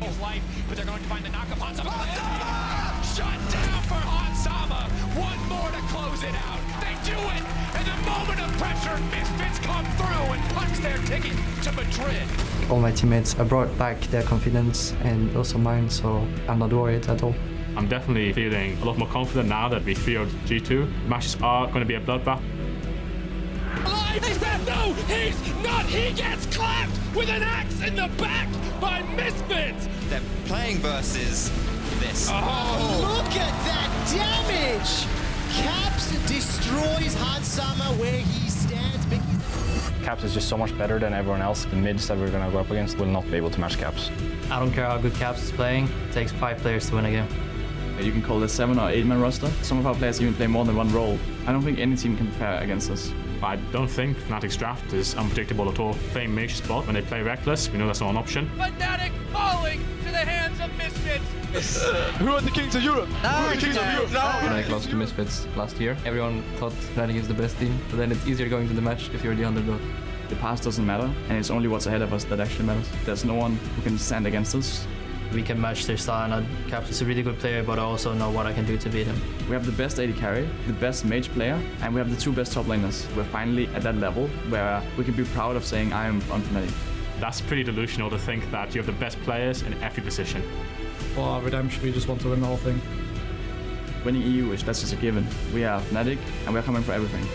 his life, but they're going to find the knock upon Sama. Shut down for Hansama. One more to close it out. They do it. In the moment of pressure, Misfits come through and punch their ticket to Madrid. All my teammates have brought back their confidence and also mine, so I'm not worried at all. I'm definitely feeling a lot more confident now that we cleared G2. Matches are going to be a bloodbath. Is that no? He's not. He gets clapped with an axe in the back by Misfits. They're playing versus this. Oh, Look at that damage! Caps destroys Hansama where he stands. Caps is just so much better than everyone else. The mids that we're going to go up against will not be able to match Caps. I don't care how good Caps is playing. It takes 5 players to win a game. You can call this 7 or 8-man roster. Some of our players even play more than one role. I don't think any team can prepare against us. I don't think Fnatic's draft is unpredictable at all. Playing mage spot when they play Rekkles, we know that's not an option. Fnatic falling to the hands of Misfits. Who are the kings of Europe? Who are the kings of Europe? Fnatic lost to Misfits last year. Everyone thought Fnatic is the best team, but then it's easier going to the match if you're the underdog. The past doesn't matter, and it's only what's ahead of us that actually matters. There's no one who can stand against us. We can match Tristana. Caps is a really good player, but I also know what I can do to beat him. We have the best AD carry, the best mage player, and we have the 2 best top laners. We're finally at that level where we can be proud of saying I am on Fnatic. That's pretty delusional to think that you have the best players in every position. For our redemption, we just want to win the whole thing. Winning EU, that's just a given. We are Fnatic, and we're coming for everything.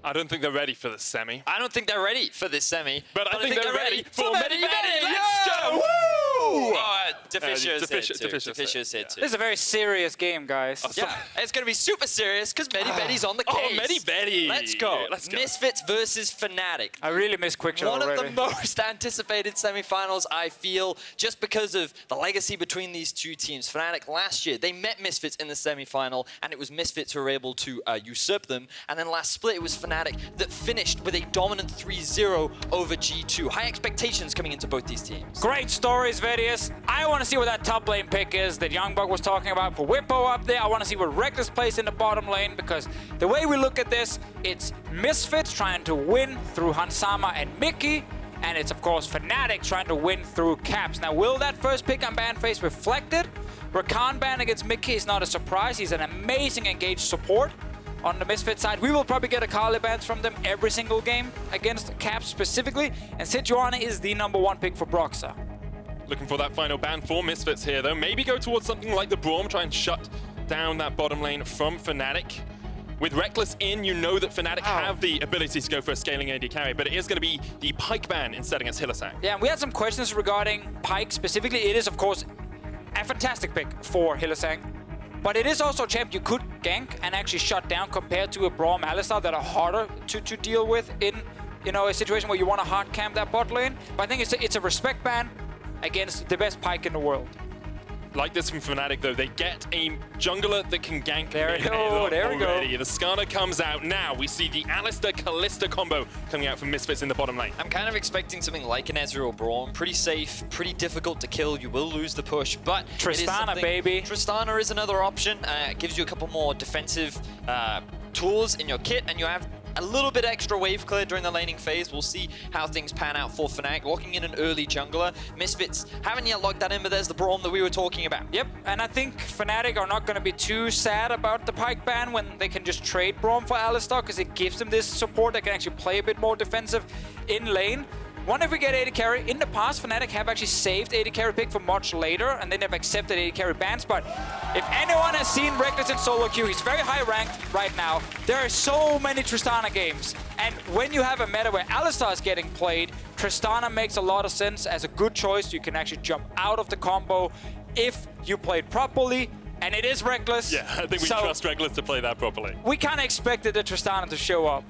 I don't think they're ready for the semi. I don't think they're ready for this semi. But I think they're ready for Medi. Let's go! Woo! Deficio said too. This is a very serious game, guys. Yeah, it's going to be super serious because Medi's on the case. Oh, Medi. Let's go. Misfits versus Fnatic. I really miss Quickshot One already. of the most anticipated semifinals, I feel, just because of the legacy between these two teams. Fnatic last year, they met Misfits in the semifinal, and it was Misfits who were able to usurp them. And then last split, it was Fnatic that finished with a dominant 3-0 over G2. High expectations coming into both these teams. Great stories, Vedius. I want to see what that top lane pick is that Youngbug was talking about for Bwipo up there. I want to see what Rekkles plays in the bottom lane, because the way we look at this, it's Misfits trying to win through Hansama and Mikyx, and it's of course Fnatic trying to win through Caps. Now, will that first pick on ban phase reflect it? Rakan ban against Mikyx is not a surprise. He's an amazing engaged support. On the Misfit side, we will probably get a Kali bans from them every single game against Caps specifically, and Sejuani is the #1 pick for Broxah. Looking for that final ban for Misfits here, though. Maybe go towards something like the Braum, try and shut down that bottom lane from Fnatic. With Rekkles in, you know that Fnatic have the ability to go for a scaling AD carry, but it is going to be the Pyke ban instead against Hylissang. Yeah, and we had some questions regarding Pyke specifically. It is, of course, a fantastic pick for Hylissang. But it is also a champ you could gank and actually shut down compared to a Braum Alistar that are harder to deal with in, you know, a situation where you want to hard camp that bot lane. But I think it's a respect ban against the best Pyke in the world. Like this from Fnatic, though, they get a jungler that can gank. There we go. The Skarner comes out now. We see the Alistar Kalista combo coming out from Misfits in the bottom lane. I'm kind of expecting something like an Ezreal or Braum. Pretty safe, pretty difficult to kill. You will lose the push, but Tristana, baby. Tristana is another option. It gives you a couple more defensive tools in your kit, and you have a little bit extra wave clear during the laning phase. We'll see how things pan out for Fnatic. Locking in an early jungler. Misfits haven't yet locked that in, but there's the Braum that we were talking about. Yep, and I think Fnatic are not going to be too sad about the Pyke ban when they can just trade Braum for Alistar, because it gives them this support that can actually play a bit more defensive in lane. Wonder if we get AD carry. In the past, Fnatic have actually saved AD carry pick for much later, and they never accepted AD carry bans. But if anyone has seen Rekkles in solo queue, he's very high ranked right now. There are so many Tristana games. And when you have a meta where Alistar is getting played, Tristana makes a lot of sense as a good choice. You can actually jump out of the combo if you play it properly. And it is Rekkles. Yeah, I think we trust Rekkles to play that properly. We kind of expected the Tristana to show up.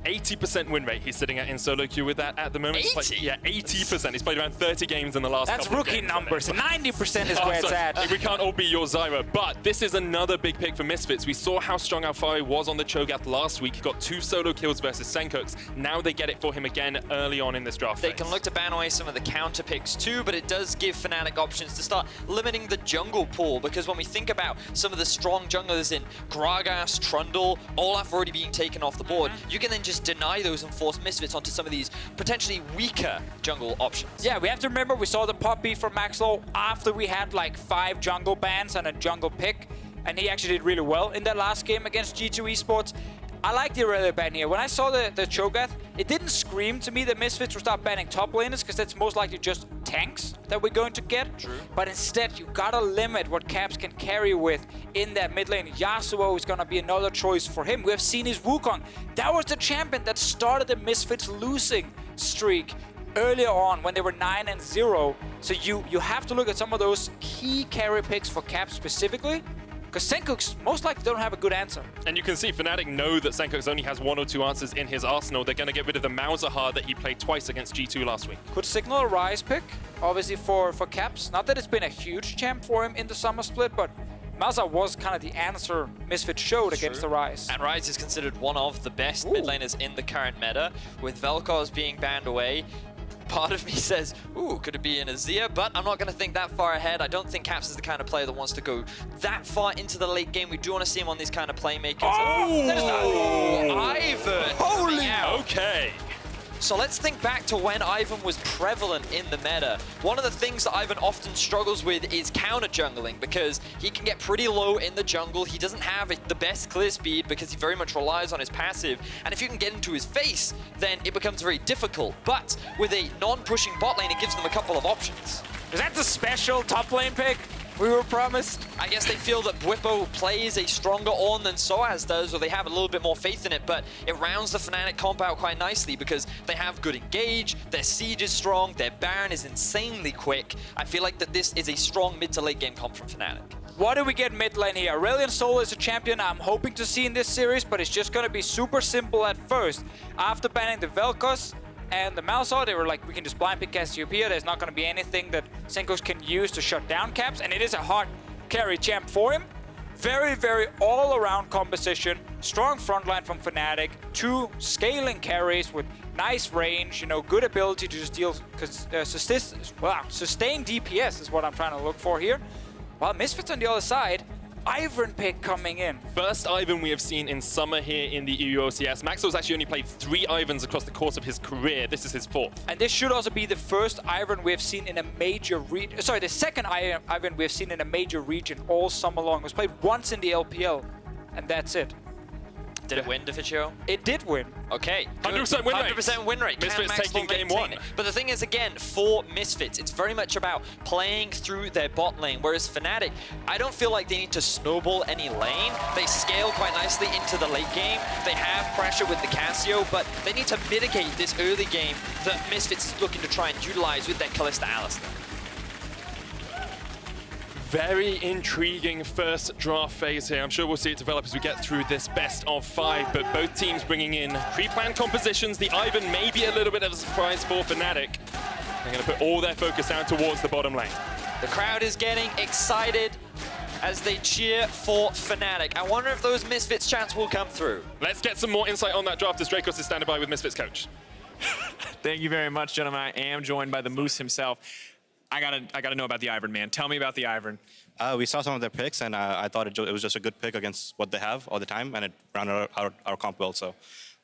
80% win rate he's sitting at in solo queue with that at the moment. 80? Yeah, 80%. He's played around 30 games in the last That's couple of rookie games. numbers. 90% is where it's at. We can't all be your Zyra, but this is another big pick for Misfits. We saw how strong Alphari was on the Cho'Gath last week. He got 2 solo kills versus Sencux. Now they get it for him again early on in this draft They phase. can look to ban away some of the counter picks too, but it does give Fnatic options to start limiting the jungle pool, because when we think about some of the strong junglers in Gragas, Trundle, Olaf already being taken off the board, you can then just just deny those and force Misfits onto some of these potentially weaker jungle options. Yeah, we have to remember we saw the pop B from Maxlore after we had like 5 jungle bans and a jungle pick, and he actually did really well in that last game against G2 Esports. I like the Aurelia ban here. When I saw the Cho'Gath, it didn't scream to me that Misfits would start banning top laners, because that's most likely just tanks that we're going to get. True. But instead, you gotta limit what Caps can carry with in that mid lane. Yasuo is gonna be another choice for him. We have seen his Wukong. That was the champion that started the Misfits losing streak earlier on when they were 9-0. So you have to look at some of those key carry picks for Caps specifically, because Sencux most likely don't have a good answer. And you can see Fnatic know that Sencux only has 1 or 2 answers in his arsenal. They're going to get rid of the Malzahar that he played twice against G2 last week. Could signal a Rise pick, obviously for Caps. Not that it's been a huge champ for him in the summer split, but Malzahar was kind of the answer Misfits showed against the Rise. And Rise is considered one of the best mid laners in the current meta, with Vel'Koz being banned away. Part of me says, ooh, could it be an Azir? But I'm not going to think that far ahead. I don't think Caps is the kind of player that wants to go that far into the late game. We do want to see him on these kind of playmakers. Oh! There's that. Ivern! Holy! Okay. So let's think back to when Ivern was prevalent in the meta. One of the things that Ivern often struggles with is counter jungling, because he can get pretty low in the jungle. He doesn't have the best clear speed because he very much relies on his passive. And if you can get into his face, then it becomes very difficult. But with a non-pushing bot lane, it gives them a couple of options. Is that the special top lane pick we were promised? I guess they feel that Bwipo plays a stronger Ornn than Soaz does, or they have a little bit more faith in it, but it rounds the Fnatic comp out quite nicely because they have good engage, their siege is strong, their Baron is insanely quick. I feel like that this is a strong mid to late game comp from Fnatic. What do we get mid lane here? Aurelion Sol is a champion I'm hoping to see in this series, but it's just going to be super simple at first. After banning the Vel'Koz and the Malzahar, they were like, we can just blind pick Cassiopeia. There's not going to be anything that Sencux can use to shut down Caps, and it is a hard carry champ for him. Very, very all-around composition. Strong frontline from Fnatic. 2 scaling carries with nice range, you know, good ability to just deal, sustain DPS is what I'm trying to look for here. While Misfits on the other side, Ivern pick coming in. First Ivern we have seen in summer here in the EU LCS. Maxlore's actually only played 3 Iverns across the course of his career. This is his 4th. And this should also be the first Ivern we have seen in a major region. Sorry, the second Ivern we have seen in a major region all summer long. It was played once in the LPL, and that's it. Did it win, Deficio? It did win. Okay. 100% win rate. 100% win rate. Misfits taking game 1. But the thing is, again, for Misfits, it's very much about playing through their bot lane, whereas Fnatic, I don't feel like they need to snowball any lane. They scale quite nicely into the late game. They have pressure with the Cassio, but they need to mitigate this early game that Misfits is looking to try and utilize with their Kalista Alistar. Very intriguing first draft phase here. I'm sure we'll see it develop as we get through this best of 5, but both teams bringing in pre-planned compositions. The Ivern may be a little bit of a surprise for Fnatic. They're going to put all their focus out towards the bottom lane. The crowd is getting excited as they cheer for Fnatic. I wonder if those Misfits chants will come through. Let's get some more insight on that draft as Drakos is standing by with Misfits coach. Thank you very much, gentlemen. I am joined by the Moose himself. I gotta know about the Ivern, man. Tell me about the Ivern. We saw some of their picks, and I thought it was just a good pick against what they have all the time, and it rounded out our comp well. So,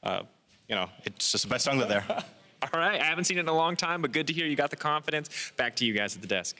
you know, it's just the best jungler there. All right, I haven't seen it in a long time, but good to hear you got the confidence. Back to you guys at the desk.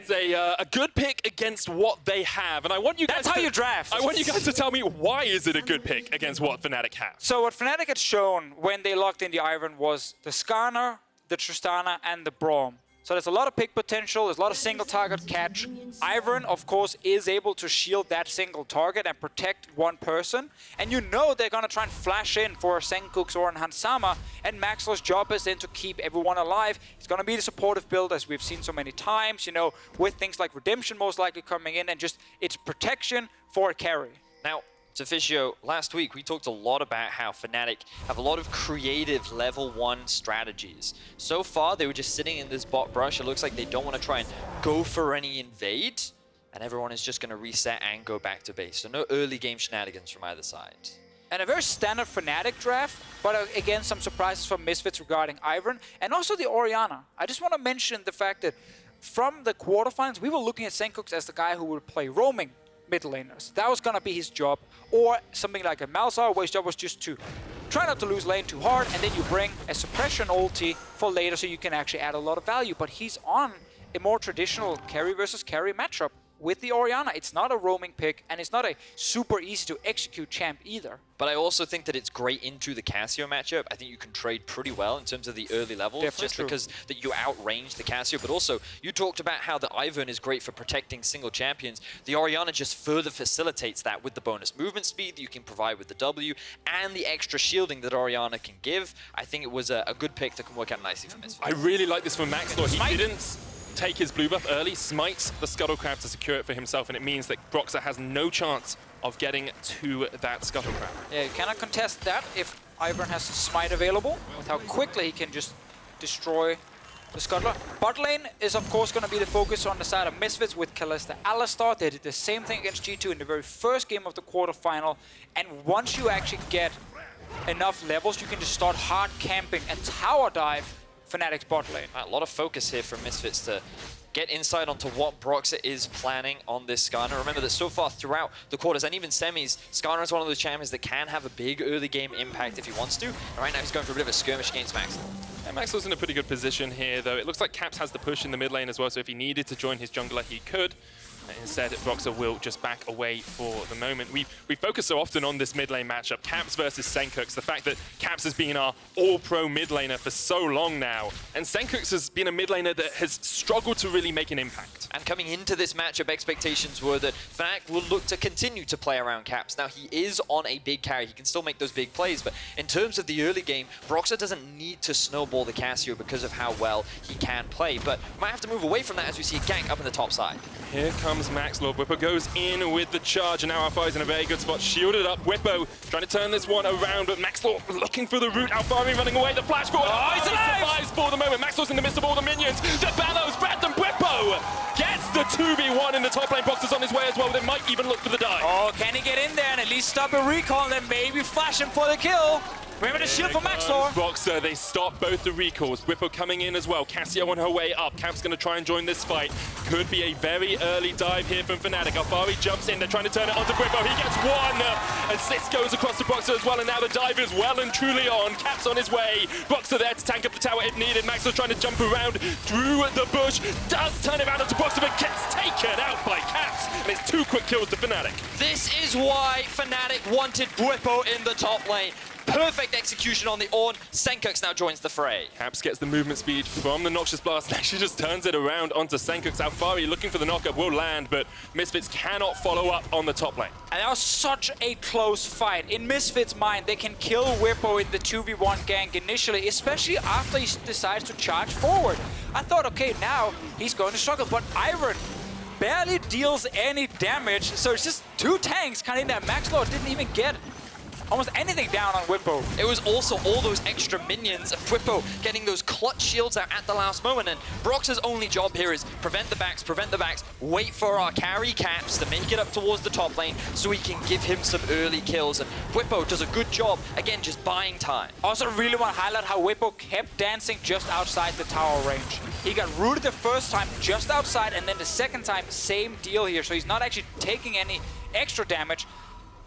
It's a good pick against what they have, and I want you guys. That's how you draft. I want you guys to tell me why is it a good pick against what Fnatic have. So what Fnatic had shown when they locked in the Ivern was the Skarner, the Tristana, and the Braum. So there's a lot of pick potential, there's a lot of single target catch. Ivern, of course, is able to shield that single target and protect one person. And you know they're gonna try and flash in for Sencux or Hansama, and Maxlore's job is then to keep everyone alive. It's gonna be the supportive build, as we've seen so many times, you know, with things like Redemption most likely coming in, and just it's protection for a carry. Now, Deficio, last week we talked a lot about how Fnatic have a lot of creative level 1 strategies. So far, they were just sitting in this bot brush. It looks like they don't want to try and go for any invade, and everyone is just going to reset and go back to base. So no early game shenanigans from either side. And a very standard Fnatic draft, but again, some surprises from Misfits regarding Ivern, and also the Orianna. I just want to mention the fact that from the quarterfinals, we were looking at Sencux as the guy who would play roaming mid laners. That was gonna be his job. Or something like a Malzahar, where his job was just to try not to lose lane too hard, and then you bring a suppression ulti for later so you can actually add a lot of value. But he's on a more traditional carry versus carry matchup with the Orianna. It's not a roaming pick, and it's not a super easy to execute champ either. But I also think that it's great into the Cassio matchup. I think you can trade pretty well in terms of the early levels, just because that you outrange the Cassio. But also, you talked about how the Ivern is great for protecting single champions. The Orianna just further facilitates that with the bonus movement speed that you can provide with the W and the extra shielding that Orianna can give. I think it was a good pick that can work out nicely for Misfits. I really like this from Maxlore. He didn't take his blue buff early, smites the Scuttle Crab to secure it for himself, and it means that Broxah has no chance of getting to that Scuttle Crab. Yeah, you cannot contest that if Ivern has smite available, with how quickly he can just destroy the Scuttler. Bot lane is of course going to be the focus on the side of Misfits with Kalista Alistar. They did the same thing against G2 in the very first game of the quarterfinal, and once you actually get enough levels, you can just start hard camping and tower dive Fnatic's bot lane. A lot of focus here from Misfits to get insight onto what Broxah is planning on this Skarner. Remember that so far throughout the quarters and even semis, Skarner is one of those champions that can have a big early game impact if he wants to. And right now he's going for a bit of a skirmish against Maxlore. Yeah, Maxlore's in a pretty good position here, though. It looks like Caps has the push in the mid lane as well, so if he needed to join his jungler, he could. Instead, Broxah will just back away for the moment. We focus so often on this mid lane matchup, Caps versus Sencux. The fact that Caps has been our all-pro mid laner for so long now, and Sencux has been a mid laner that has struggled to really make an impact. And coming into this matchup, expectations were that Fnatic will look to continue to play around Caps. Now, he is on a big carry. He can still make those big plays, but in terms of the early game, Broxah doesn't need to snowball the Cassio because of how well he can play. But might have to move away from that as we see a gank up in the top side. Here comes Maxlore. Bwipo goes in with the charge, and now Alphari's in a very good spot. Shielded up. Bwipo trying to turn this one around, but Maxlore looking for the route. Alphari running away. The flash forward. Oh, he's alive! Survives for the moment. Maxlore's in the midst of all the minions. The Bellows, Brad, and Bwipo gets the 2v1 in the top lane. Broxah's on his way as well. They might even look for the dive. Oh, can he get in there and at least stop a recall and then maybe flash him for the kill? Remember the shield for Maxlore. Broxah, they stop both the recalls. Bwipo coming in as well. Cassio on her way up. Camp's going to try and join this fight. Could be a very early dive here from Fnatic. Alphari jumps in. They're trying to turn it onto Bwipo. He gets one. Assist goes across to Broxah as well. And now the dive is well and truly on. Cap's on his way. Broxah there to tank up the tower if needed. Maxlore's trying to jump around through the bush. Does turn it around onto Broxah, but gets taken out by Caps. And it's 2 quick kills to Fnatic. This is why Fnatic wanted Bwipo in the top lane. Perfect execution on the Ornn. Sencux now joins the fray. Caps gets the movement speed from the Noxious Blast and actually just turns it around onto Sencux. Alphari looking for the knockup will land, but Misfits cannot follow up on the top lane. And that was such a close fight. In Misfits' mind, they can kill Bwipo in the 2v1 gank initially, especially after he decides to charge forward. I thought, okay, now he's going to struggle, but Ivern barely deals any damage, so it's just 2 tanks kind of in there. Maxlore didn't even get almost anything down on Bwipo. It was also all those extra minions of Bwipo getting those clutch shields out at the last moment, and Broxah's only job here is prevent the backs, wait for our carry Caps to make it up towards the top lane so we can give him some early kills, and Bwipo does a good job, again, just buying time. Also really want to highlight how Bwipo kept dancing just outside the tower range. He got rooted the first time just outside, and then the second time, same deal here, so he's not actually taking any extra damage.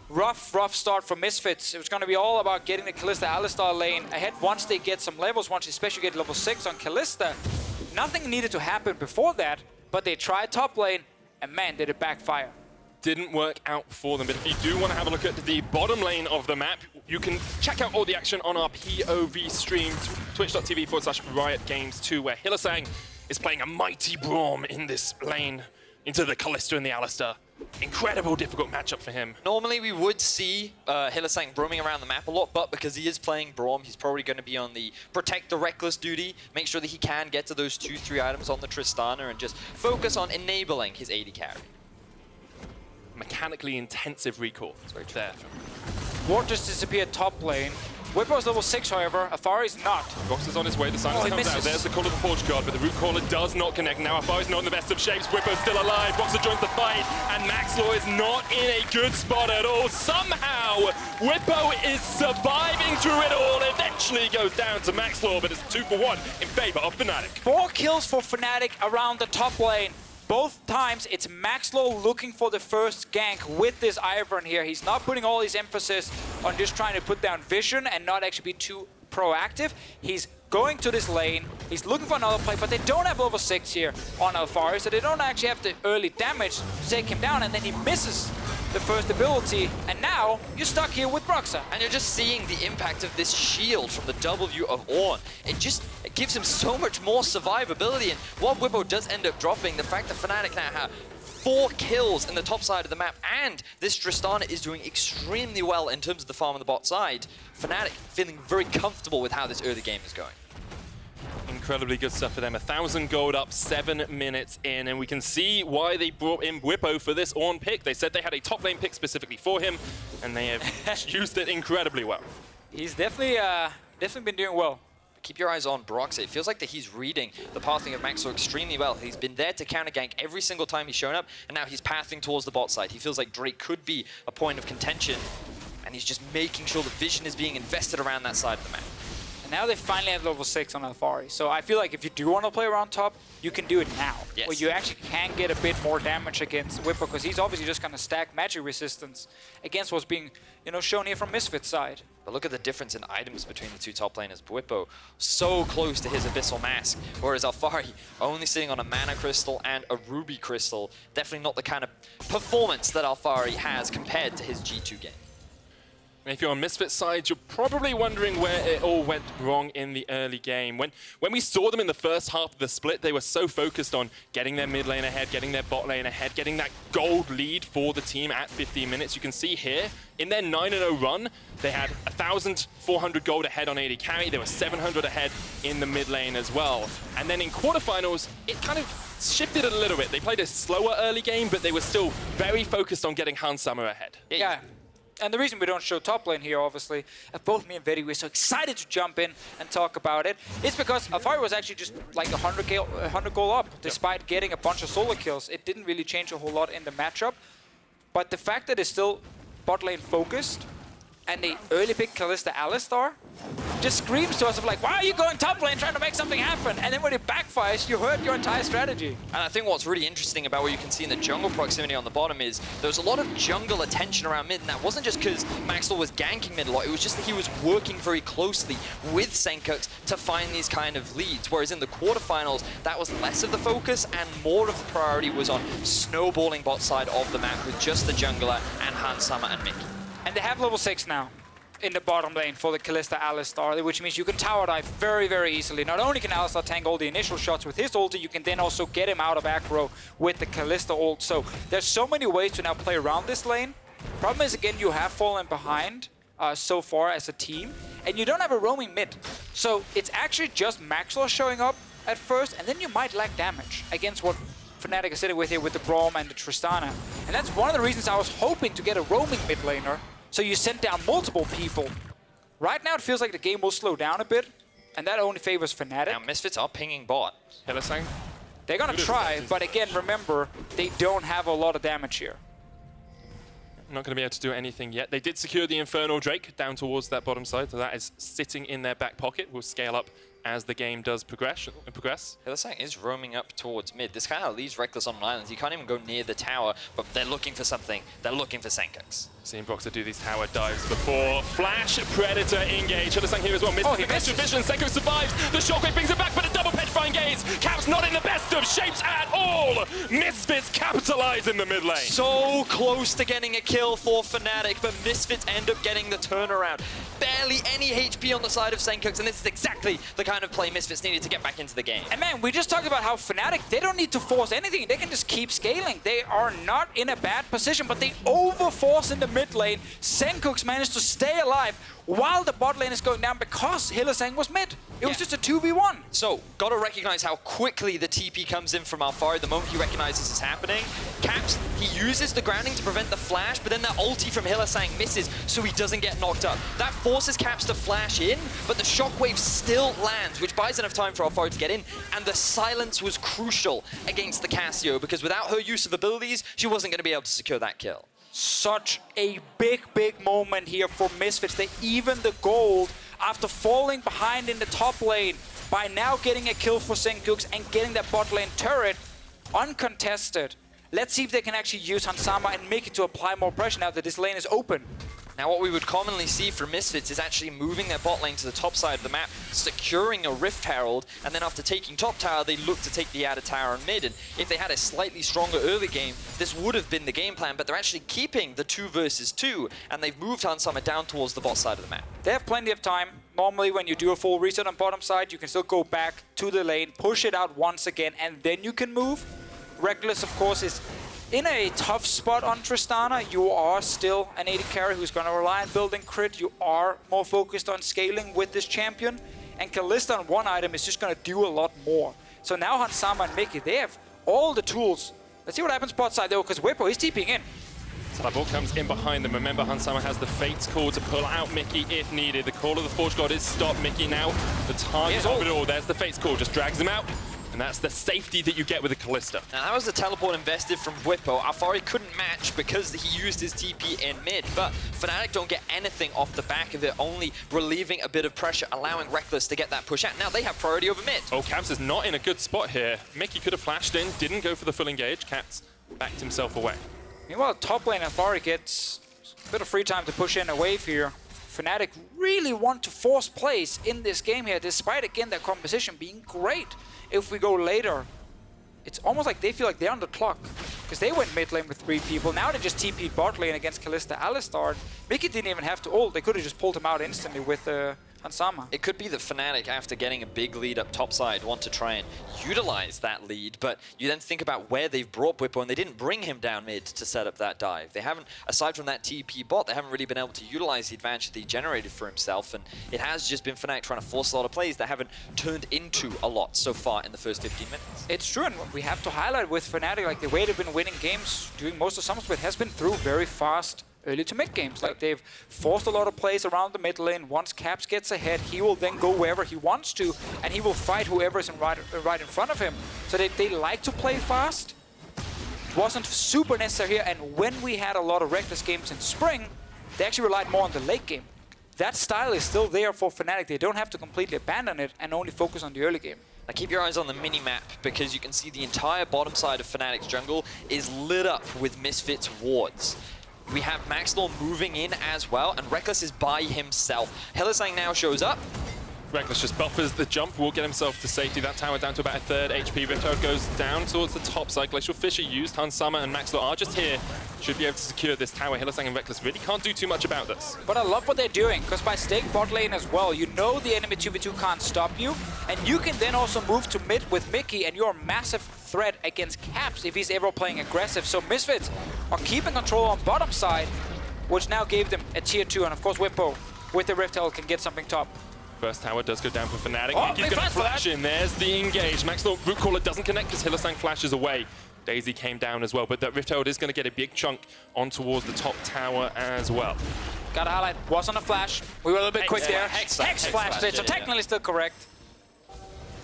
Rough start for Misfits. It was going to be all about getting the Kalista Alistar lane ahead once they get some levels, once especially get level 6 on Kalista. Nothing needed to happen before that, but they tried top lane, and man, did it backfire. Didn't work out for them, but if you do want to have a look at the bottom lane of the map, you can check out all the action on our POV stream, twitch.tv/RiotGames2, where Hylissang is playing a mighty Braum in this lane into the Kalista and the Alistar. Incredible difficult matchup for him. Normally we would see Hylissang roaming around the map a lot, but because he is playing Braum, he's probably going to be on the protect the Rekkles duty, make sure that he can get to those 2-3 items on the Tristana and just focus on enabling his AD carry. Mechanically intensive recall. It's very there. Ward just disappeared top lane. Bwipo's level 6, however. Alphari's not. Broxah's on his way. The silence comes out. There's the call of the Forge Guard, but the root caller does not connect. Now Alphari's not in the best of shapes. Bwipo's still alive. Broxah joins the fight, and Maxlore is not in a good spot at all. Somehow, Bwipo is surviving through it all. Eventually goes down to Maxlore, but it's 2-for-1 in favor of Fnatic. 4 kills for Fnatic around the top lane. Both times, it's Maxlore looking for the first gank with this Ivern here. He's not putting all his emphasis on just trying to put down vision and not actually be too proactive. He's going to this lane, he's looking for another play, but they don't have level 6 here on Alphari, so they don't actually have the early damage to take him down, and then he misses the first ability, and now you're stuck here with Broxah. And you're just seeing the impact of this shield from the W of Ornn. It gives him so much more survivability, and what Bwipo does end up dropping, the fact that Fnatic now have 4 kills in the top side of the map, and this Tristana is doing extremely well in terms of the farm on the bot side. Fnatic feeling very comfortable with how this early game is going. Incredibly good stuff for them. 1,000 gold up, 7 minutes in, and we can see why they brought in Bwipo for this Ornn pick. They said they had a top lane pick specifically for him, and they have used it incredibly well. He's definitely been doing well. Keep your eyes on Broxah. It feels like that he's reading the pathing of Maxlore extremely well. He's been there to counter gank every single time he's shown up, and now he's pathing towards the bot side. He feels like Drake could be a point of contention, and he's just making sure the vision is being invested around that side of the map. And now they finally have level 6 on Alphari. So I feel like if you do want to play around top, you can do it now. Yes. Where you actually can get a bit more damage against Bwipo, because he's obviously just going to stack magic resistance against what's being, shown here from Misfits' side. But look at the difference in items between the two top laners. Bwipo so close to his Abyssal Mask, whereas Alphari only sitting on a Mana Crystal and a Ruby Crystal. Definitely not the kind of performance that Alphari has compared to his G2 game. And if you're on Misfits' side, you're probably wondering where it all went wrong in the early game. When we saw them in the first half of the split, they were so focused on getting their mid lane ahead, getting their bot lane ahead, getting that gold lead for the team at 15 minutes. You can see here, in their 9-0 run, they had 1,400 gold ahead on AD carry. They were 700 ahead in the mid lane as well. And then in quarterfinals, it kind of shifted a little bit. They played a slower early game, but they were still very focused on getting Hylissang ahead. Yeah. And the reason we don't show top lane here, obviously, both me and Vedius were so excited to jump in and talk about it, is because Alphari was actually just like 100 goal up, despite getting a bunch of solo kills. It didn't really change a whole lot in the matchup. But the fact that it's still bot lane focused, and they early pick Kalista Alistar, just screams to us of like, why are you going top lane trying to make something happen? And then when it backfires, you hurt your entire strategy. And I think what's really interesting about what you can see in the jungle proximity on the bottom is there was a lot of jungle attention around mid, and that wasn't just because Maxlore was ganking mid a lot, it was just that he was working very closely with Sencux to find these kind of leads, whereas in the quarterfinals, that was less of the focus and more of the priority was on snowballing bot side of the map with just the jungler and Hylissang and Mikyx. And they have level 6 now in the bottom lane for the Kalista Alistar, which means you can tower dive very, very easily. Not only can Alistar tank all the initial shots with his ulti, you can then also get him out of aggro with the Kalista ult. So there's so many ways to now play around this lane. Problem is, again, you have fallen behind so far as a team, and you don't have a roaming mid. So it's actually just Maxlore showing up at first, and then you might lack damage against what Fnatic is sitting with here with the Braum and the Tristana. And that's one of the reasons I was hoping to get a roaming mid laner, so you send down multiple people. Right now it feels like the game will slow down a bit, and that only favors Fnatic. Now Misfits are pinging bot. Hylissang. They're gonna try, but again, remember, they don't have a lot of damage here. Not going to be able to do anything yet. They did secure the Infernal Drake down towards that bottom side, so that is sitting in their back pocket. Will scale up as the game does progress. Hylissang is roaming up towards mid. This kind of leaves Rekkles on an island. He can't even go near the tower, but they're looking for something. They're looking for Sencux. Seeing Broxah do these tower dives before. Flash Predator engage. Hylissang here as well. Misses the extra vision. Sencux survives. The shockwave brings it back, but a double petrifying gaze. Cap's not in the best of shapes at all. Misfits capitalize in the mid lane. So close to getting a kill for Fnatic, but Misfits end up getting the turnaround. Barely any HP on the side of Sencux, and this is exactly the kind of play Misfits needed to get back into the game. And man, we just talked about how Fnatic, they don't need to force anything. They can just keep scaling. They are not in a bad position, but they overforce in the mid lane. Sencux managed to stay alive while the bot lane is going down because Hylissang was mid. It was just a 2v1. So, gotta recognize how quickly the TP comes in from Alphari the moment he recognizes it's happening. Caps, he uses the grounding to prevent the flash, but then that ulti from Hylissang misses, so he doesn't get knocked up. That forces Caps to flash in, but the shockwave still lands, which buys enough time for Alphari to get in, and the silence was crucial against the Cassio, because without her use of abilities, she wasn't gonna be able to secure that kill. Such a big moment here for Misfits. They even the gold after falling behind in the top lane by now getting a kill for Sencux and getting that bot lane turret. uncontested. Let's see if they can actually use Hansama and Mikyx to apply more pressure now that this lane is open. Now what we would commonly see from Misfits is actually moving their bot lane to the top side of the map, securing a Rift Herald, and then after taking top tower, they look to take the outer tower and mid. And if they had a slightly stronger early game, this would have been the game plan, but they're actually keeping the 2 versus 2, and they've moved Hansama down towards the bot side of the map. They have plenty of time. Normally when you do a full reset on bottom side, you can still go back to the lane, push it out once again, and then you can move. Rekkles, of course, is in a tough spot on Tristana. You are still an AD carry who's going to rely on building crit. You are more focused on scaling with this champion. And Kalista on one item is just going to do a lot more. So now Hansama and Mikyx, they have all the tools. Let's see what happens bot side though, because Bwipo is TPing in. So that ball comes in behind them. Remember, Hansama has the Fate's Call to pull out Mikyx if needed. The Call of the Forge God is stopped. Mikyx now the target of it all. There's the Fate's Call, just drags him out. And that's the safety that you get with a Kalista. Now that was the teleport invested from Bwipo. Alphari couldn't match because he used his TP in mid, but Fnatic don't get anything off the back of it, only relieving a bit of pressure, allowing Rekkles to get that push out. Now they have priority over mid. Oh, Caps is not in a good spot here. Mikyx could have flashed in, didn't go for the full engage. Caps backed himself away. Meanwhile, top lane Alphari gets a bit of free time to push in a wave here. Fnatic really want to force plays in this game here, despite again their composition being great. If we go later, it's almost like they feel like they're on the clock, because they went mid lane with 3 people. Now they just TP'd bot lane against Kalista Alistar. Mikyx didn't even have to ult. They could have just pulled him out instantly with Hansama. It could be that Fnatic, after getting a big lead up topside, want to try and utilize that lead, but you then think about where they've brought Bwipo, and they didn't bring him down mid to set up that dive. They haven't, aside from that TP bot, they haven't really been able to utilize the advantage that he generated for himself, and it has just been Fnatic trying to force a lot of plays that haven't turned into a lot so far in the first 15 minutes. It's true, and we have to highlight with Fnatic, like the way they've been winning games during most of Summer Split has been through very fast early to mid games. Like they've forced a lot of plays around the mid lane. Once Caps gets ahead, he will then go wherever he wants to, and he will fight whoever is right in front of him. So they like to play fast. It wasn't super necessary here, and when we had a lot of Rekkles games in spring, they actually relied more on the late game. That style is still there for Fnatic. They don't have to completely abandon it and only focus on the early game. Now keep your eyes on the mini-map, because you can see the entire bottom side of Fnatic's jungle is lit up with Misfits wards. We have Maxlore moving in as well, and Rekkles is by himself. Hylissang now shows up. Rekkles just buffers the jump, will get himself to safety. That tower down to about a 3rd HP. Rift Herald goes down towards the top side. Glacial Fissure used. Hansama and Maxlore are just here. Should be able to secure this tower. Hylissang and Rekkles really can't do too much about this. But I love what they're doing, because by staying bot lane as well, you know the enemy 2v2 can't stop you, and you can then also move to mid with Mikyx, and you're a massive threat against Caps if he's ever playing aggressive. So Misfits are keeping control on bottom side, which now gave them a tier 2, and of course Bwipo with the Rift Herald can get something top. First tower does go down for Fnatic. Oh, He's going to flash in. There's the engage. Maxlore Root Caller doesn't connect because Hylissang flashes away. Daisy came down as well, but that Rift Herald is going to get a big chunk on towards the top tower as well. Gotta highlight, wasn't a flash. We were a little bit quick there. Hex flashed it, so technically still correct.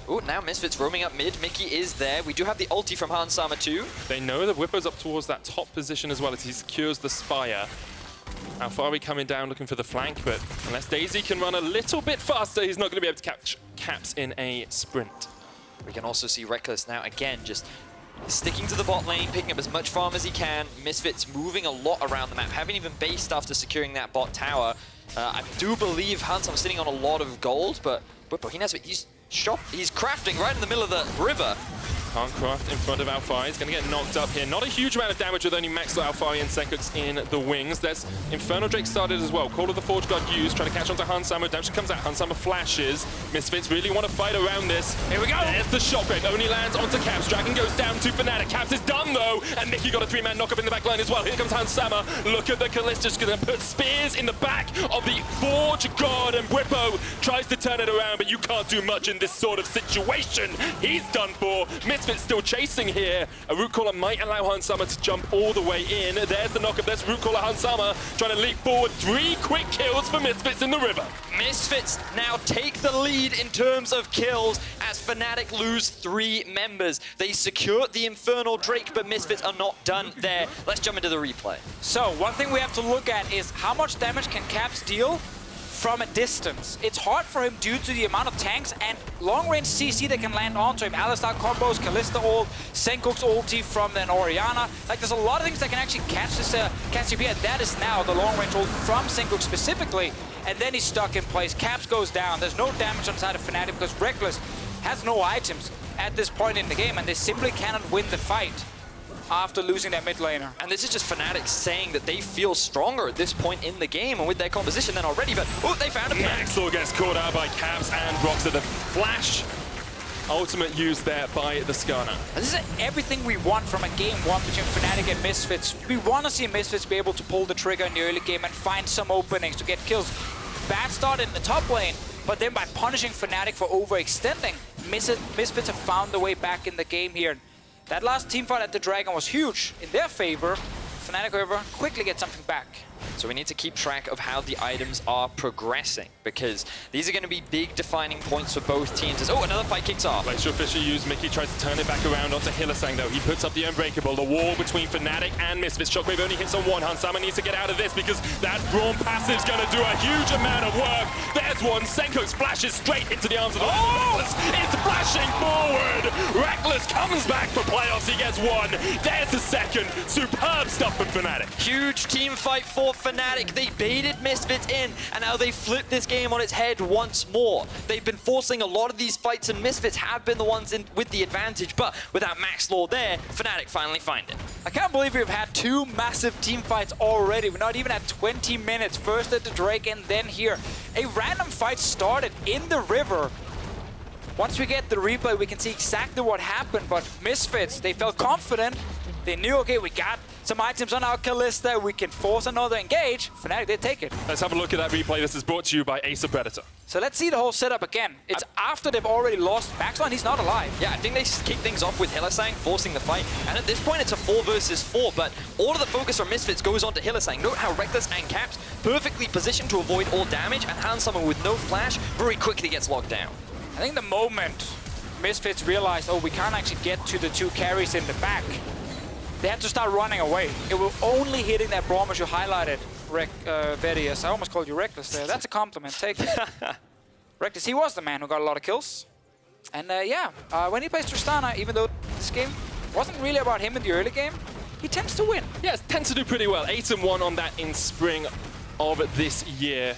Ooh, now Misfits roaming up mid. Mikyx is there. We do have the ulti from Hansama too. They know that Bwipo's up towards that top position as well as he secures the Spire. Alphari coming down looking for the flank, but unless Daisy can run a little bit faster, he's not going to be able to catch Caps in a sprint. We can also see Rekkles now again just sticking to the bot lane, picking up as much farm as he can. Misfits moving a lot around the map, haven't even based after securing that bot tower. I do believe Hansama sitting on a lot of gold, but Bwipo, he knows it. He's crafting right in the middle of the river. Can't craft in front of Alphari. He's going to get knocked up here. Not a huge amount of damage with only Maxlore, Alphari, and Sencux in the wings. There's Infernal Drake started as well. Call of the Forge God used, trying to catch onto Hansama. Redemption comes out. Hansama flashes. Misfits really want to fight around this. Here we go. There's the shockwave. Only lands onto Caps. Dragon goes down to Fnatic. Caps is done though. And Mikyx got a 3-man knock up in the back line as well. Here comes Hansama. Look at the Kalista. Just going to put spears in the back of the Forge God. And Bwipo tries to turn it around, but you can't do much in this sort of situation. He's done for. Misfits still chasing here. A Root Caller might allow Hansama to jump all the way in. There's the knock-up. There's Root Caller Hansama trying to leap forward. 3 quick kills for Misfits in the river. Misfits now take the lead in terms of kills as Fnatic lose 3 members. They secure the Infernal Drake, but Misfits are not done there. Let's jump into the replay. So one thing we have to look at is how much damage can Caps deal from a distance. It's hard for him due to the amount of tanks and long-range CC that can land onto him. Alistar combos, Kalista ult, Sencux ulti from then Orianna. Like, there's a lot of things that can actually catch this Cassiopeia. That is now the long-range ult from Sencux specifically. And then he's stuck in place. Caps goes down. There's no damage on the side of Fnatic because Rekkles has no items at this point in the game, and they simply cannot win the fight after losing their mid laner. And this is just Fnatic saying that they feel stronger at this point in the game and with their composition than already, but oh, they found a pick. Maxlore gets caught out by Caps and Broxah. The flash ultimate used there by the Skarner. This is everything we want from a game one between Fnatic and Misfits. We want to see Misfits be able to pull the trigger in the early game and find some openings to get kills. Bad start in the top lane, but then by punishing Fnatic for overextending, Misfits have found the way back in the game here. That last teamfight at the Dragon was huge in their favor. Fnatic, however, quickly get something back. So we need to keep track of how the items are progressing, because these are going to be big defining points for both teams. Oh, another fight kicks off. Glacial Fisher used Mikyx, tries to turn it back around onto Hylissang though. He puts up the Unbreakable. The wall between Fnatic and Misfits. Shockwave only hits on one. Hansama needs to get out of this because that Braum passive's going to do a huge amount of work. There's one. Sencux flashes straight into the arms of the Rekkles. It's flashing forward. Rekkles comes back for playoffs. He gets one. There's the second. Superb stuff from Fnatic. Huge team fight for Fnatic. They baited Misfits in, and now they flip this game on its head once more. They've been forcing a lot of these fights, and Misfits have been the ones in with the advantage, but without Maxlore there, Fnatic finally find it. I can't believe we've had two massive team fights already. We're not even at 20 minutes. First at the Drake and then here. A random fight started in the river. Once we get the replay, we can see exactly what happened, but Misfits, they felt confident. They knew, okay, we got some items on our Kalista, we can force another engage. Fnatic, they take it. Let's have a look at that replay. This is brought to you by Ace of Predator. So let's see the whole setup again. It's after they've already lost Maxlore, and he's not alive. Yeah, I think they kick things off with Hylissang forcing the fight, and at this point it's a 4 versus 4, but all of the focus from Misfits goes on to Hylissang. Note how Rekkles and Caps perfectly positioned to avoid all damage, and Hansama with no flash very quickly gets locked down. I think the moment Misfits realized, oh, we can't actually get to the two carries in the back, they had to start running away. It was only hitting that Braum as you highlighted, Vedius. I almost called you Rekkles there. That's a compliment. Take it. Rekkles, he was the man who got a lot of kills. And when he plays Tristana, even though this game wasn't really about him in the early game, he tends to win. Yes, tends to do pretty well. 8-1 on that in spring of this year.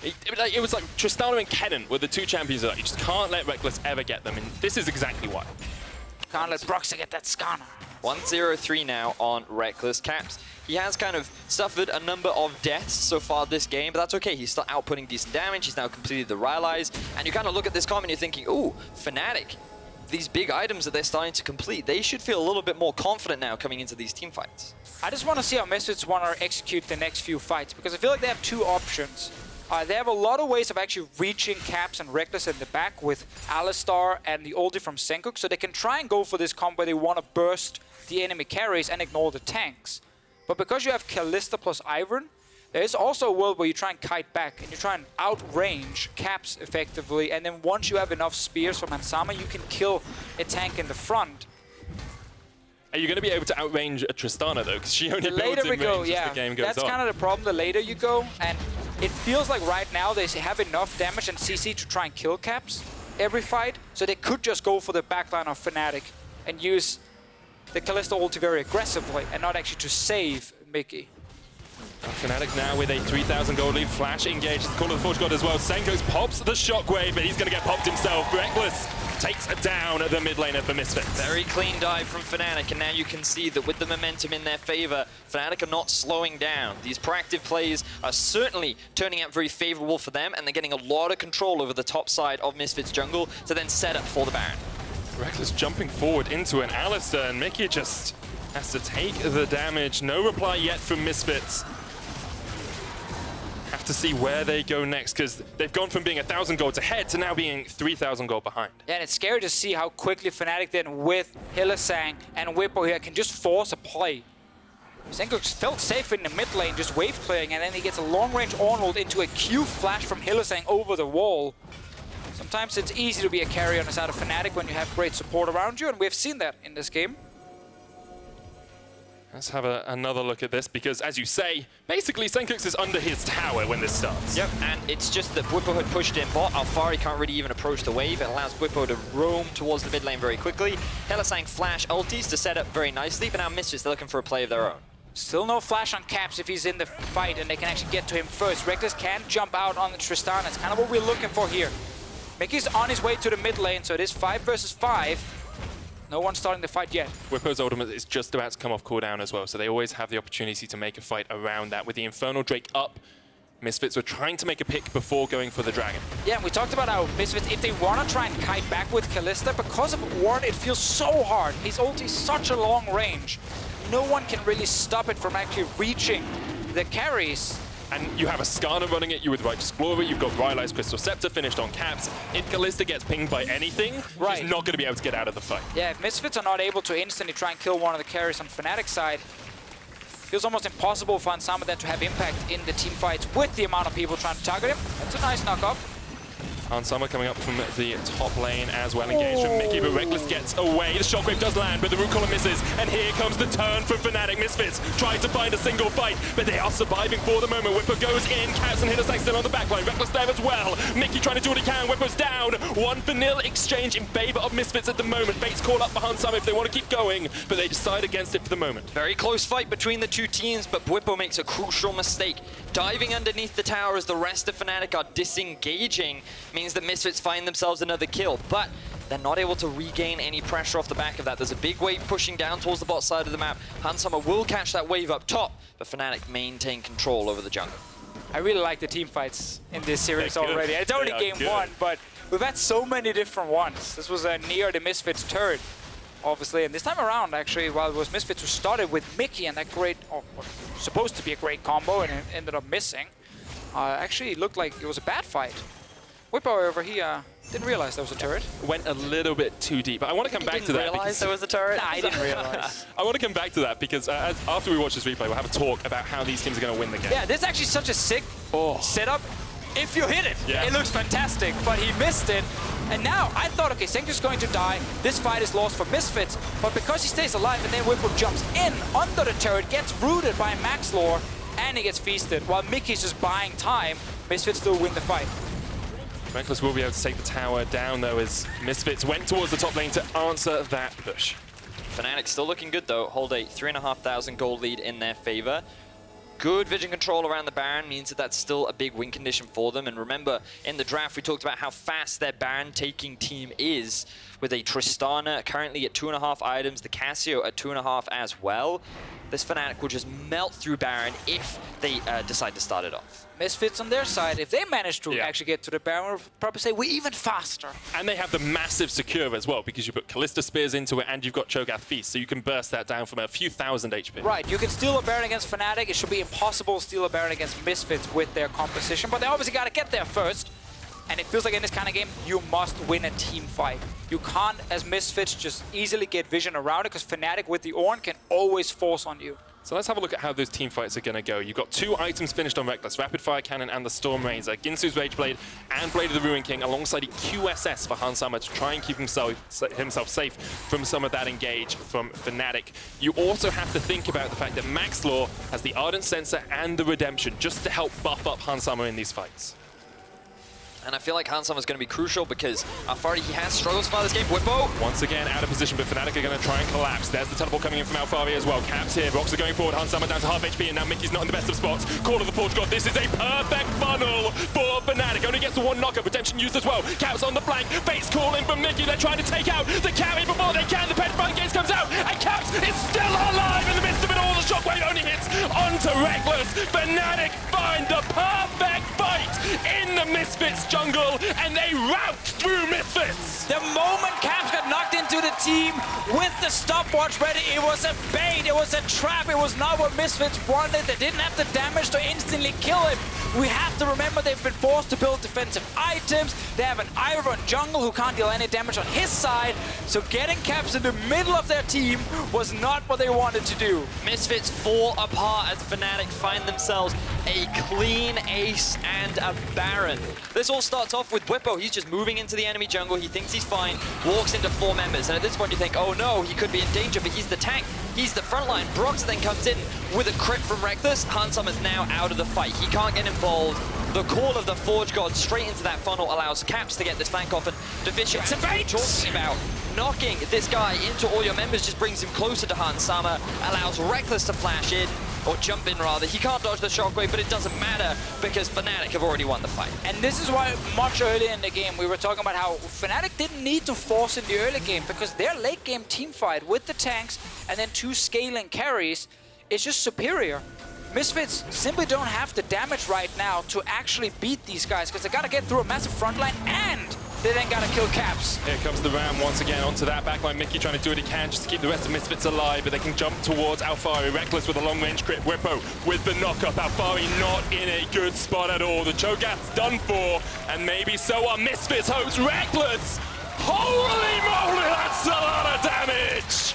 It was like Tristana and Kennen were the two champions that you just can't let Rekkles ever get them, and this is exactly why. Can't let Broxah get that Skarner. 1-0-3 now on Rekkles. Caps, he has kind of suffered a number of deaths so far this game, but that's okay. He's still outputting decent damage. He's now completed the Rylai's, and you kind of look at this comp and you're thinking, ooh, Fnatic, these big items that they're starting to complete, they should feel a little bit more confident now coming into these team fights. I just want to see how Misfits want to execute the next few fights, because I feel like they have two options. They have a lot of ways of actually reaching Caps and Rekkles in the back with Alistar and the ulti from Sencux, so they can try and go for this comp where they want to burst the enemy carries and ignore the tanks. But because you have Kalista plus Ivern, there is also a world where you try and kite back and you try and outrange Caps effectively, and then once you have enough spears from Hansama, you can kill a tank in the front. Are you going to be able to outrange a Tristana though? Because she only The builds later in we go, range as the game goes on. That's kind of the problem. The later you go, and it feels like right now they have enough damage and CC to try and kill Caps every fight, so they could just go for the backline of Fnatic and use the Kalista ulti very aggressively and not actually to save Mikyx. Fnatic now with a 3,000 gold lead. Flash engages the Call of the Forge God as well. Sencux pops the Shockwave, but he's going to get popped himself. Rekkles takes down the mid laner for Misfits. Very clean dive from Fnatic, and now you can see that with the momentum in their favor, Fnatic are not slowing down. These proactive plays are certainly turning out very favorable for them, and they're getting a lot of control over the top side of Misfits jungle to then set up for the Baron. Rekkles jumping forward into an Alistar, and Mikyx just has to take the damage. No reply yet from Misfits. Have to see where they go next, because they've gone from being 1,000 gold ahead to now being 3,000 gold behind. Yeah, and it's scary to see how quickly Fnatic then with Hylissang and Bwipo here can just force a play. Sencux felt safe in the mid lane, just wave clearing, and then he gets a long-range Ornn into a Q flash from Hylissang over the wall. Sometimes it's easy to be a carry on the side of Fnatic when you have great support around you, and we've seen that in this game. Let's have another look at this, because as you say, basically Sencux is under his tower when this starts. Yep, and it's just that Bwipo had pushed in bot. Alphari can't really even approach the wave. It allows Bwipo to roam towards the mid lane very quickly. Hylissang flash ultis to set up very nicely, but now Misfits, they're looking for a play of their own. Still no flash on Caps if he's in the fight and they can actually get to him first. Rekkles can jump out on the Tristana. It's kind of what we're looking for here. Mikyx on his way to the mid lane, so it is 5 versus 5. No one's starting the fight yet. Bwipo's ultimate is just about to come off cooldown as well, so they always have the opportunity to make a fight around that. With the Infernal Drake up, Misfits were trying to make a pick before going for the Dragon. Yeah, we talked about how Misfits, if they want to try and kite back with Kalista, because of Ornn, it feels so hard. His ulti is such a long range. No one can really stop it from actually reaching the carries. And you have a Skarner running at you with Righteous Glory, you've got Rylai's Crystal Scepter finished on Caps. If Kalista gets pinged by anything, right, he's not going to be able to get out of the fight. Yeah, if Misfits are not able to instantly try and kill one of the carries on Fnatic's side, feels almost impossible for Hansama then to have impact in the team fights with the amount of people trying to target him. That's a nice knock-up. Hansama coming up from the top lane as well, engaged from Mickey, but Rekkles gets away. The shockwave does land, but the root collar misses, and here comes the turn from Fnatic. Misfits trying to find a single fight, but they are surviving for the moment. Bwipo goes in, Caps and Hylissang still on the backline. Rekkles there as well. Mickey trying to do what he can. Bwipo's down. 1-0 exchange in favor of Misfits at the moment. Bait's call up for Hansama if they want to keep going, but they decide against it for the moment. Very close fight between the two teams, but Bwipo makes a crucial mistake. Diving underneath the tower as the rest of Fnatic are disengaging means that Misfits find themselves another kill, but they're not able to regain any pressure off the back of that. There's a big wave pushing down towards the bot side of the map. Hansama will catch that wave up top, but Fnatic maintain control over the jungle. I really like the team fights in this series already. It's only game 1, but we've had so many different ones. This was near the Misfits turret, obviously, and this time around, actually, while it was Misfits who started with Mickey and that great, supposed to be a great combo, and it ended up missing, actually it looked like it was a bad fight. Bwipo over here didn't realize there was a turret. Went a little bit too deep. But I want to come back to that. Didn't realize there was a turret? Nah, I didn't realize. I want to come back to that because after we watch this replay, we'll have a talk about how these teams are going to win the game. Yeah, this is actually such a sick setup. If you hit it, it looks fantastic, but he missed it. And now I thought, okay, Sencux is going to die. This fight is lost for Misfits, but because he stays alive and then Bwipo jumps in under the turret, gets rooted by Maxlore, and he gets feasted. While Mickey's just buying time, Misfits still win the fight. Rekkles will be able to take the tower down, though, as Misfits went towards the top lane to answer that push. Fnatic still looking good, though. Hold a 3,500 gold lead in their favor. Good vision control around the Baron means that that's still a big win condition for them. And remember, in the draft, we talked about how fast their Baron-taking team is, with a Tristana currently at 2.5 items, the Cassio at 2.5 as well. This Fnatic will just melt through Baron if they decide to start it off. Misfits on their side, if they manage to actually get to the Baron, we'll probably say we're even faster. And they have the massive secure as well, because you put Kalista Spears into it and you've got Cho'Gath Feast, so you can burst that down from a few thousand HP. Right, you can steal a Baron against Fnatic. It should be impossible to steal a Baron against Misfits with their composition, but they obviously got to get there first. And it feels like in this kind of game, you must win a team fight. You can't, as Misfits, just easily get vision around it, because Fnatic with the Ornn can always force on you. So let's have a look at how those team fights are going to go. You've got 2 items finished on Rekkles, Rapid Fire Cannon and the Storm Razor, Ginsu's Rage Blade and Blade of the Ruin King, alongside a QSS for Hansama to try and keep himself safe from some of that engage from Fnatic. You also have to think about the fact that Maxlore has the Ardent Sensor and the Redemption just to help buff up Hansama in these fights. And I feel like Hansama is going to be crucial because Alphari, he has struggles for this game. Bwipo! Once again, out of position, but Fnatic are going to try and collapse. There's the teleport coming in from Alphari as well. Caps here, Broxah going forward, Hansama down to half HP, and now Mickey's not in the best of spots. Call of the Portugal, this is a perfect funnel for Fnatic. Only gets the 1 knockup, Redemption used as well. Caps on the flank, Fate's calling from Mickey. They're trying to take out the carry before they can. The Petrifying Gaze comes out, and Caps is still alive in the midst of it all. The shockwave only hits onto Rekkles. Fnatic find the perfect fight in the Misfits jungle, and they rout through Misfits. The moment Caps got knocked into the team with the stopwatch ready, it was a bait, it was a trap, it was not what Misfits wanted. They didn't have the damage to instantly kill him. We have to remember they've been forced to build defensive items. They have an Ivern jungle who can't deal any damage on his side, so getting Caps in the middle of their team was not what they wanted to do. Misfits fall apart as Fnatic find themselves a clean ace and a Baron. This all starts off with Bwipo. He's just moving into the enemy jungle. He thinks he's fine, walks into 4 members. And at this point you think, oh no, he could be in danger, but he's the tank. He's the front line. Broxah then comes in with a crit from Rekkles. Handsama's now out of the fight. He can't get involved. The call of the Forge God straight into that funnel allows Caps to get this flank off, and Deficio talking about knocking this guy into all your members just brings him closer to Handsama, allows Rekkles to flash in, or jump in rather. He can't dodge the shockwave, but it doesn't matter because Fnatic have already won the fight. And this is why much earlier in the game we were talking about how Fnatic didn't need to force in the early game because their late game team fight with the tanks and then 2 scaling carries is just superior. Misfits simply don't have the damage right now to actually beat these guys because they gotta get through a massive front line and they then gotta kill Caps. Here comes the Ram once again onto that backline. Mikyx trying to do what he can just to keep the rest of Misfits alive, but they can jump towards Alphari. Rekkles with a long-range crit. Bwipo with the knock-up. Alphari not in a good spot at all. The Cho'Gath's done for, and maybe so are Misfits' hopes. Rekkles! Holy moly, that's a lot of damage!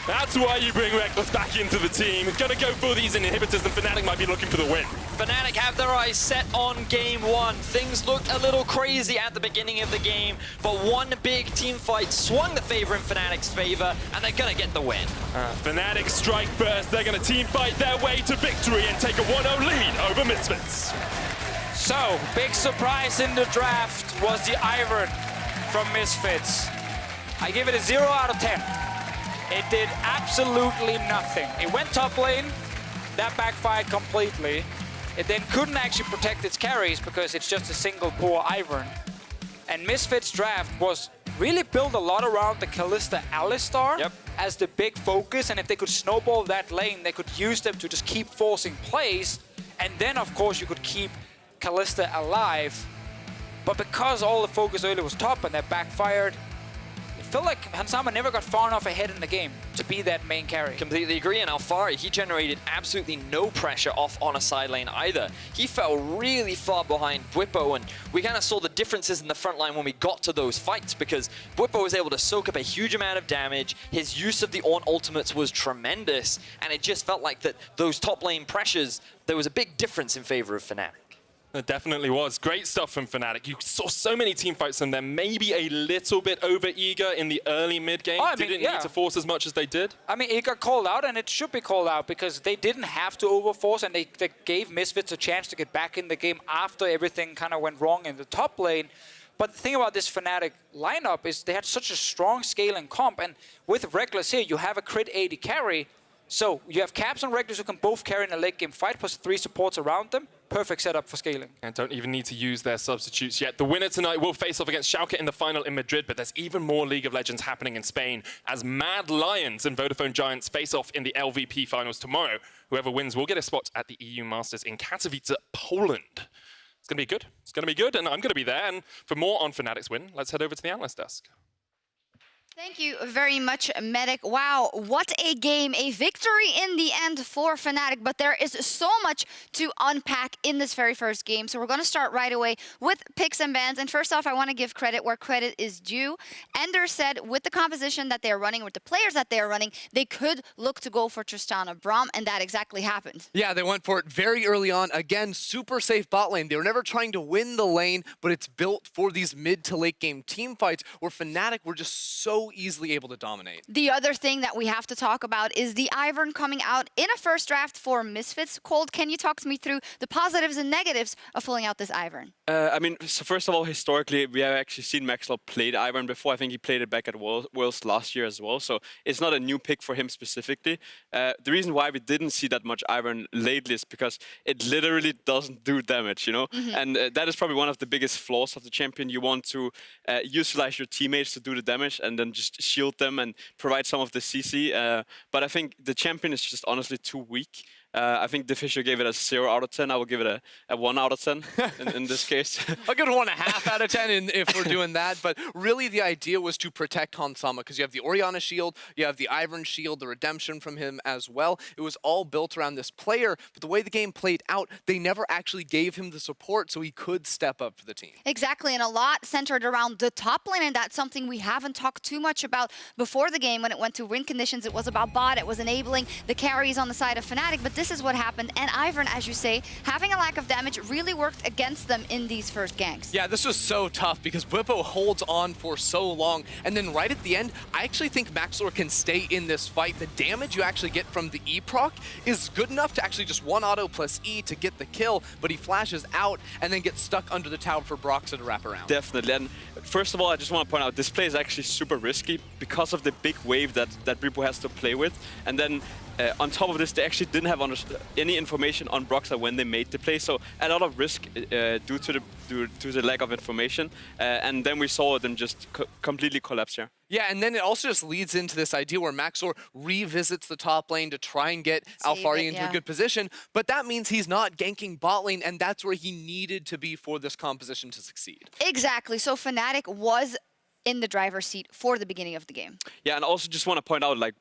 That's why you bring Rekkles back into the team. He's gonna go for these inhibitors, and Fnatic might be looking for the win. Fnatic have their eyes set on game 1. Things looked a little crazy at the beginning of the game, but one big team fight swung the favor in Fnatic's favor, and they're gonna get the win. Fnatic strike first. They're gonna team fight their way to victory and take a 1-0 lead over Misfits. So, big surprise in the draft was the Ivern from Misfits. I give it a 0 out of 10. It did absolutely nothing. It went top lane, that backfired completely. It then couldn't actually protect its carries because it's just a single poor Ivern. And Misfits' draft was really built a lot around the Kalista Alistar as the big focus, and if they could snowball that lane, they could use them to just keep forcing plays, and then of course you could keep Kalista alive. But because all the focus early was top and that backfired, I feel like Handsama never got far enough ahead in the game to be that main carry. Completely agree, and Alphari, he generated absolutely no pressure off on a side lane either. He fell really far behind Bwipo, and we kind of saw the differences in the front line when we got to those fights because Bwipo was able to soak up a huge amount of damage. His use of the Ornn ultimates was tremendous, and it just felt like that those top lane pressures, there was a big difference in favor of Fnatic. It definitely was. Great stuff from Fnatic. You saw so many team fights from them, maybe a little bit over-eager in the early mid-game. Didn't need to force as much as they did. I mean, it got called out, and it should be called out because they didn't have to overforce, and they gave Misfits a chance to get back in the game after everything kind of went wrong in the top lane. But the thing about this Fnatic lineup is they had such a strong scaling comp, and with Rekkles here, you have a crit 80 carry. So you have Caps and Rekkles who can both carry in a late game fight, plus 3 supports around them. Perfect setup for scaling. And don't even need to use their substitutes yet. The winner tonight will face off against Sjokz in the final in Madrid, but there's even more League of Legends happening in Spain as Mad Lions and Vodafone Giants face off in the LVP finals tomorrow. Whoever wins will get a spot at the EU Masters in Katowice, Poland. It's going to be good. It's going to be good, and I'm going to be there. And for more on Fnatic's win, let's head over to the analyst desk. Thank you very much, Medic. Wow, what a game. A victory in the end for Fnatic, but there is so much to unpack in this very first game. So we're going to start right away with picks and bans. And first off, I want to give credit where credit is due. Ender said with the composition that they're running, with the players that they're running, they could look to go for Tristana Braum, and that exactly happened. Yeah, they went for it very early on. Again, super safe bot lane. They were never trying to win the lane, but it's built for these mid to late game team fights where Fnatic were just so easily able to dominate. The other thing that we have to talk about is the Ivern coming out in a first draft for Misfits. Kold, can you talk to me through the positives and negatives of pulling out this Ivern? I mean, so first of all, historically, we have actually seen Maxlore play the Ivern before. I think he played it back at Worlds last year as well, so it's not a new pick for him specifically. The reason why we didn't see that much Ivern lately is because it literally doesn't do damage, you know? And that is probably one of the biggest flaws of the champion. You want to utilize your teammates to do the damage and then just shield them and provide some of the CC. But I think the champion is just honestly too weak. I think Deficio gave it a 0 out of 10. I will give it a 1 out of 10 in this case. A good 1.5 out of 10 if we're doing that. But really the idea was to protect Handsama because you have the Orianna shield, you have the Ivern shield, the redemption from him as well. It was all built around this player, but the way the game played out, they never actually gave him the support so he could step up for the team. Exactly, and a lot centered around the top lane, and that's something we haven't talked too much about before the game when it went to win conditions. It was about bot, it was enabling the carries on the side of Fnatic, but this this is what happened. And Ivern, as you say, having a lack of damage really worked against them in these first ganks. Yeah, this was so tough because Bwipo holds on for so long. And then right at the end, I actually think Maxlore can stay in this fight. The damage you actually get from the E proc is good enough to actually just one auto plus E to get the kill, but he flashes out and then gets stuck under the tower for Broxah to wrap around. Definitely. And first of all, I just want to point out this play is actually super risky because of the big wave that Bwipo has to play with. And then on top of this, they actually didn't have any information on Broxah when they made the play, so a lot of risk due to the lack of information. And then we saw them just completely collapse here. Yeah, and then it also just leads into this idea where Maxlore revisits the top lane to try and get Alphari into a good position, but that means he's not ganking bot lane, and that's where he needed to be for this composition to succeed. Exactly, so Fnatic was in the driver's seat for the beginning of the game. Yeah, and I also just want to point out, like,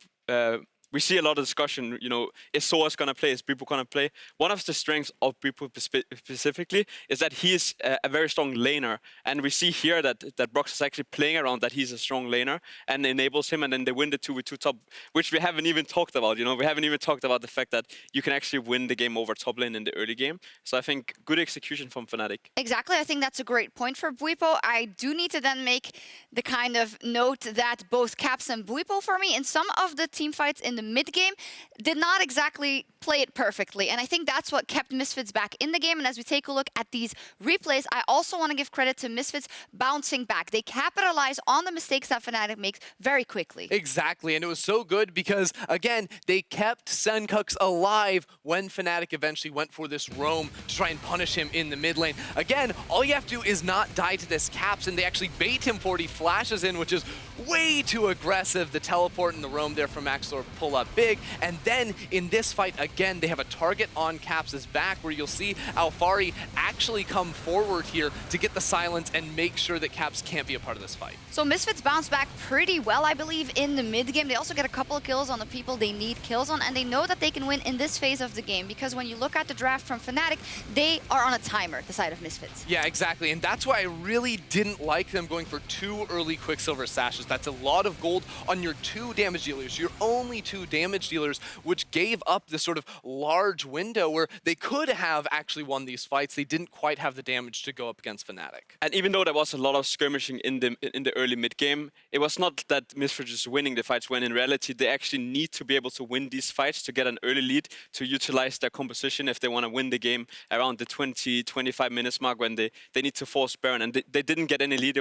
we see a lot of discussion, you know, is Soa's gonna play, is Bwipo gonna play? One of the strengths of Bwipo specifically is that he is a very strong laner. And we see here that Broxah is actually playing around that he's a strong laner and enables him, and then they win the 2v2 top, which we haven't even talked about, you know? We haven't even talked about the fact that you can actually win the game over top lane in the early game. So I think good execution from Fnatic. Exactly, I think that's a great point for Bwipo. I do need to then make the kind of note that both Caps and Bwipo, for me, in some of the team fights in the mid game, did not exactly play it perfectly. And I think that's what kept Misfits back in the game. And as we take a look at these replays, I also want to give credit to Misfits bouncing back. They capitalize on the mistakes that Fnatic makes very quickly. Exactly, and it was so good because, again, they kept Sencux alive when Fnatic eventually went for this roam to try and punish him in the mid lane. Again, all you have to do is not die to this Caps, and they actually bait him for it. He flashes in, which is way too aggressive. The teleport and the roam there from Maxlore pull up big, and then in this fight, again, they have a target on Caps' back where you'll see Alphari actually come forward here to get the silence and make sure that Caps can't be a part of this fight. So Misfits bounce back pretty well, I believe, in the mid game. They also get a couple of kills on the people they need kills on, and they know that they can win in this phase of the game because when you look at the draft from Fnatic, they are on a timer, the side of Misfits. Yeah, exactly, and that's why I really didn't like them going for 2 early Quicksilver Sashes. That's a lot of gold on your 2 damage dealers, your only 2 damage dealers, which gave up this sort of large window where they could have actually won these fights. They didn't quite have the damage to go up against Fnatic. And even though there was a lot of skirmishing in the early mid game, it was not that Misfits is winning the fights, when in reality they actually need to be able to win these fights to get an early lead, to utilize their composition if they want to win the game around the 20-25 minutes mark when they need to force Baron. And they didn't get any lead.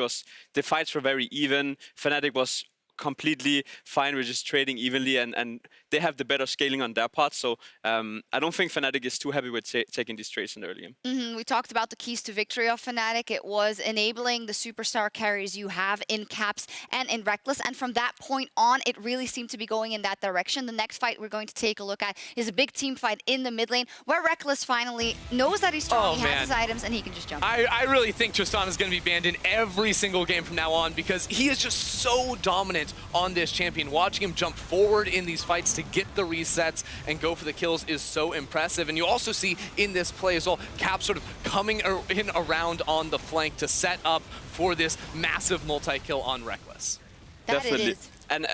The fights were very even. Fnatic was completely fine with just trading evenly, and they have the better scaling on their part. So I don't think Fnatic is too happy with taking these trades in the early game. We talked about the keys to victory of Fnatic. It was enabling the superstar carries you have in Caps and in Rekkles, and from that point on, it really seemed to be going in that direction. The next fight we're going to take a look at is a big team fight in the mid lane, where Rekkles finally knows that he's strong, he has his items, and he can just jump. I really think Tristana is going to be banned in every single game from now on because he is just so dominant on this champion. Watching him jump forward in these fights to get the resets and go for the kills is so impressive. And you also see in this play as well, Cap sort of coming in around on the flank to set up for this massive multi-kill on Rekkles. Definitely. And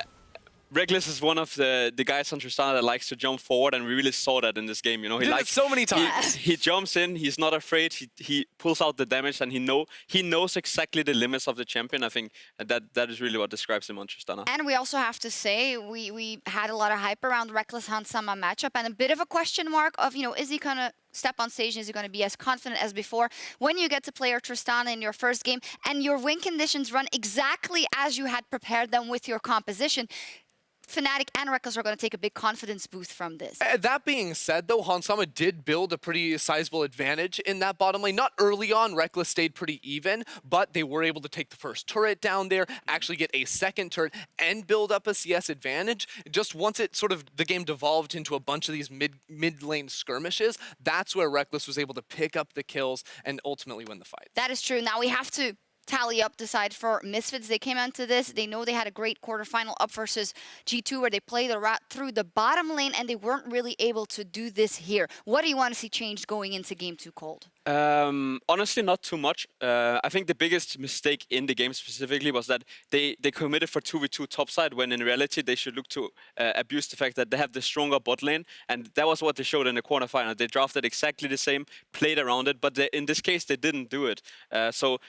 Rekkles is one of the guys on Tristana that likes to jump forward, and we really saw that in this game. You know, he likes so many times. He jumps in. He's not afraid. He pulls out the damage, and he knows exactly the limits of the champion. I think that is really what describes him on Tristana. And we also have to say we had a lot of hype around Rekkles Hansama matchup, and a bit of a question mark of, you know, is he gonna step on stage, is he going to be as confident as before? When you get to play your Tristana in your first game and your win conditions run exactly as you had prepared them with your composition, Fnatic and Rekkles are going to take a big confidence boost from this. That being said, though, Hansama did build a pretty sizable advantage in that bottom lane. Not early on, Rekkles stayed pretty even, but they were able to take the first turret down there, actually get a second turret, and build up a CS advantage. Just once it sort of, the game devolved into a bunch of these mid lane skirmishes, that's where Rekkles was able to pick up the kills and ultimately win the fight. That is true. Now we have to tally up the side for Misfits. They came into this, they know they had a great quarterfinal up versus G2 where they played the rat through the bottom lane and they weren't really able to do this here. What do you want to see changed going into game 2, Kold? Honestly, not too much. I think the biggest mistake in the game specifically was that they committed for 2v2 topside when in reality they should look to abuse the fact that they have the stronger bot lane, and that was what they showed in the quarterfinal. They drafted exactly the same, played around it, but in this case they didn't do it. So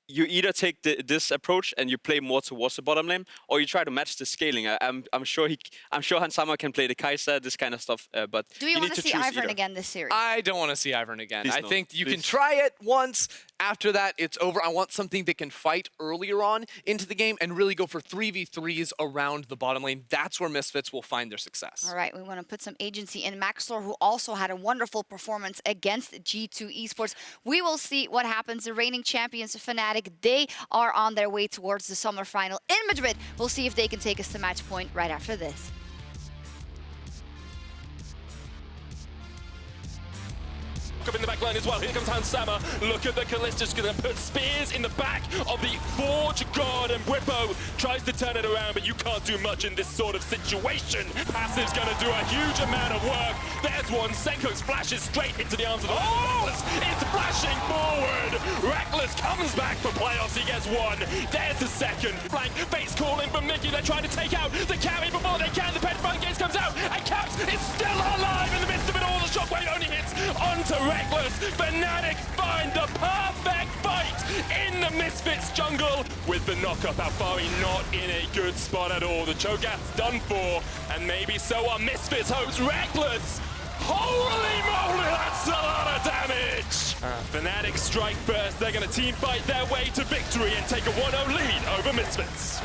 you either take this approach and you play more towards the bottom lane, or you try to match the scaling. I'm sure Hansama can play the Kai'Sa, this kind of stuff. But do you want to see Ivern again this series? I don't want to see Ivern again. Please I no. think you Please. can try it once. After that, it's over. I want something that can fight earlier on into the game and really go for 3v3s around the bottom lane. That's where Misfits will find their success. All right, we want to put some agency in Maxlore, who also had a wonderful performance against G2 Esports. We will see what happens. The reigning champions of Fnatic, they are on their way towards the summer final in Madrid. We'll see if they can take us to match point right after this. Up in the back line as well. Here comes Hansama. Look at the Kalista. Just going to put spears in the back of the Forge God, and Bwipo tries to turn it around, but you can't do much in this sort of situation. Passive's going to do a huge amount of work. There's one. Sencux flashes straight into the arms of the Rekkles. It's flashing forward. Rekkles comes back for playoffs. He gets one. There's the second. Flank. Face calling from Mikyx. They're trying to take out the carry before they can. The petrifying gaze comes out, and Caps is still alive in the midst of it all. The shockwave only hits onto Rekkles. Fnatic find the perfect fight in the Misfits jungle with the knockup. Alphari not in a good spot at all. The Cho'Gath's done for, and maybe so are Misfits' hopes. Rekkles! Holy moly, that's a lot of damage! Fnatic strike first. They're going to team fight their way to victory and take a 1-0 lead over Misfits.